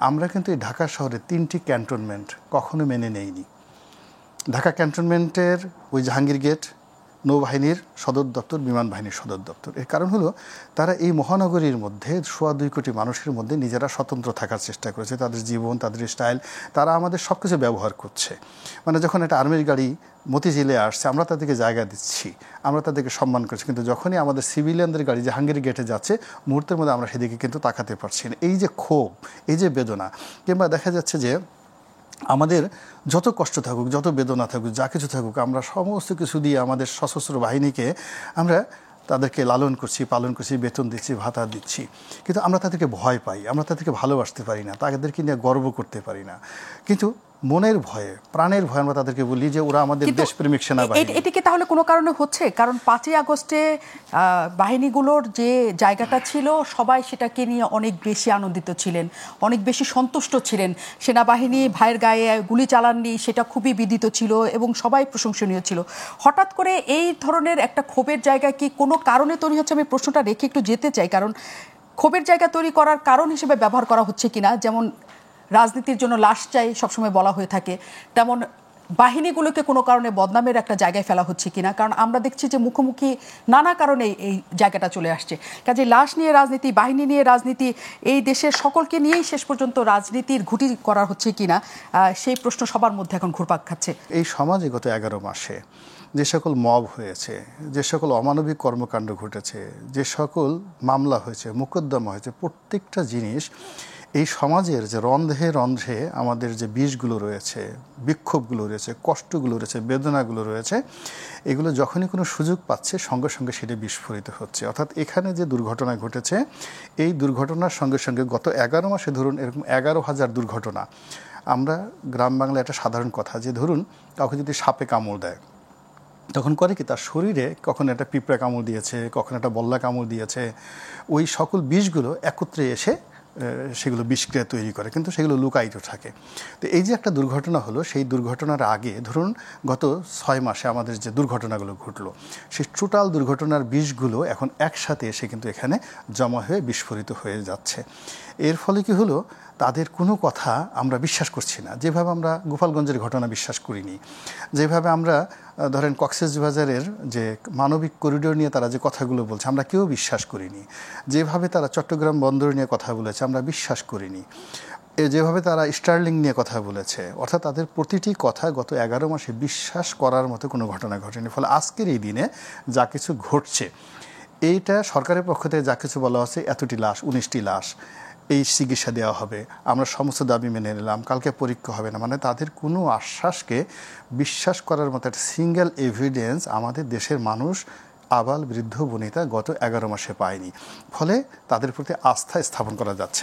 আমরা কিন্তু এই ঢাকা শহরে 3টি ক্যান্টনমেন্ট কখনো মেনে নেইনি। ঢাকা ক্যান্টনমেন্টের ওই জাহাঙ্গীর গেট, নৌবাহিনীর সদর দপ্তর, বিমান বাহিনীর সদর দপ্তর। এর কারণ হলো তারা এই মহানগরীর মধ্যে 2.25 কোটি মানুষের মধ্যে নিজেরা স্বতন্ত্র থাকার চেষ্টা করেছে। তাদের জীবন, তাদের স্টাইল, তারা আমাদের সব কিছু ব্যবহার করছে। মানে যখন একটা আর্মির গাড়ি মতিঝিলে আসছে, আমরা তাদেরকে জায়গা দিচ্ছি, আমরা তাদেরকে সম্মান করছি, কিন্তু যখনই আমাদের সিভিলিয়ানদের গাড়ি জাহাঙ্গীর গেটে যাচ্ছে, মুহূর্তের মধ্যে আমরা সেদিকে কিন্তু তাকাতে পারছি না। এই যে ক্ষোভ, এই যে বেদনা, কিংবা দেখা যাচ্ছে যে আমাদের যত কষ্ট থাকুক, যত বেদনা থাকুক, যা কিছু থাকুক, আমরা সমস্ত কিছু দিয়ে আমাদের সশস্ত্র বাহিনীকে আমরা তাদেরকে লালন করছি, পালন করছি, বেতন দিচ্ছি, ভাতা দিচ্ছি, কিন্তু আমরা তাদেরকে ভয় পাই, আমরা তাদেরকে ভালোবাসতে পারি না, তাদেরকে নিয়ে গর্ব করতে পারি না। কিন্তু মনের ভয়ে, প্রাণের ভয়ে আমরা তাদেরকে বলি যে ওরা আমাদের দেশপ্রেমিক সেনাবাহিনী। এটিকে তাহলে কোনো কারণে হচ্ছে, কারণ 5ই আগস্টে বাহিনীগুলোর যে জায়গাটা ছিল, সবাই সেটাকে নিয়ে অনেক বেশি আনন্দিত ছিলেন, অনেক বেশি সন্তুষ্ট ছিলেন। সেনাবাহিনী ভাইয়ের গায়ে গুলি চালাননি, সেটা খুবই বিদিত ছিল এবং সবাই প্রশংসনীয় ছিল। হঠাৎ করে এই ধরনের একটা ক্ষোভের জায়গা কি কোনো কারণে তৈরি হচ্ছে? আমি প্রশ্নটা রেখে একটু যেতে চাই, কারণ ক্ষোভের জায়গা তৈরি করার কারণ হিসেবে ব্যবহার করা হচ্ছে কিনা, যেমন রাজনীতির জন্য লাশ চাই সবসময় বলা হয়ে থাকে, তেমন বাহিনীগুলোকে কোনো কারণে বদনামের একটা জায়গায় ফেলা হচ্ছে কিনা। কারণ আমরা দেখছি যে মুখোমুখি নানা কারণে এই জায়গাটা চলে আসছে। কাজে লাশ নিয়ে রাজনীতি, বাহিনী নিয়ে রাজনীতি, এই দেশের সকলকে নিয়েই শেষ পর্যন্ত রাজনীতির ঘুঁটি করা হচ্ছে কিনা, সেই প্রশ্ন সবার মধ্যে এখন ঘুরপাক খাচ্ছে। এই সমাজে গত 11 মাসে যে সকল মব হয়েছে, যে সকল অমানবিক কর্মকাণ্ড ঘটেছে, যে সকল মামলা হয়েছে, মোকদ্দমা হয়েছে, প্রত্যেকটা জিনিস এই সমাজের যে রন্ধ্রে রন্ধ্রে আমাদের যে বিষগুলো রয়েছে, বিক্ষোভগুলো রয়েছে, কষ্টগুলো রয়েছে, বেদনাগুলো রয়েছে, এগুলো যখনই কোনো সুযোগ পাচ্ছে সঙ্গে সঙ্গে সেটা বিস্ফোরিত হচ্ছে। অর্থাৎ এখানে যে দুর্ঘটনা ঘটেছে, এই দুর্ঘটনার সঙ্গে সঙ্গে গত 11 মাসে ধরুন এরকম 11,000 দুর্ঘটনা। আমরা গ্রাম বাংলায় একটা সাধারণ কথা যে ধরুন কাউকে যদি সাপে কামড় দেয়, তখন করে কি তার শরীরে কখন একটা পিঁপড়া কামড় দিয়েছে, কখন একটা বল্লা কামড় দিয়েছে, ওই সকল বিষগুলো একত্রে এসে সেগুলো বিষক্রিয়া তৈরি করে, কিন্তু সেগুলো লুকায়িত থাকে। তো এই যে একটা দুর্ঘটনা হলো, সেই দুর্ঘটনার আগে ধরুন গত 6 মাসে আমাদের যে দুর্ঘটনাগুলো ঘটলো, সেই টোটাল দুর্ঘটনার বিষগুলো এখন একসাথে এসে কিন্তু এখানে জমা হয়ে বিস্ফোরিত হয়ে যাচ্ছে। এর ফলে কি হলো, তাদের কোনো কথা আমরা বিশ্বাস করছি না। যেভাবে আমরা গোপালগঞ্জের ঘটনা বিশ্বাস করিনি, যেভাবে আমরা ধরেন কক্সবাজারের যে মানবিক করিডোর নিয়ে তারা যে কথাগুলো বলছে আমরা কেউ বিশ্বাস করিনি, যেভাবে তারা চট্টগ্রাম বন্দর নিয়ে কথা বলেছে আমরা বিশ্বাস করিনি, যেভাবে তারা স্টার্লিং নিয়ে কথা বলেছে, অর্থাৎ তাদের প্রতিটি কথা গত 11 মাসে বিশ্বাস করার মতো কোনো ঘটনা ঘটেনি। ফলে আজকের এই দিনে যা কিছু ঘটছে, এইটা সরকারের পক্ষ থেকে যা কিছু বলা হচ্ছে, এতটি লাশ, 19টি লাশ, এই চিকিৎসা দেওয়া হবে, আমরা সমস্ত দাবি মেনে নিলাম, কালকে পরীক্ষা হবে না, মানে তাদের কোনো আশ্বাসকে বিশ্বাস করার মতো একটা সিঙ্গেল এভিডেন্স আমাদের দেশের মানুষ, আবাল বৃদ্ধ বনিতা গত 11 মাসে পায়নি। ফলে তাদের প্রতি আস্থা স্থাপন করা যাচ্ছে।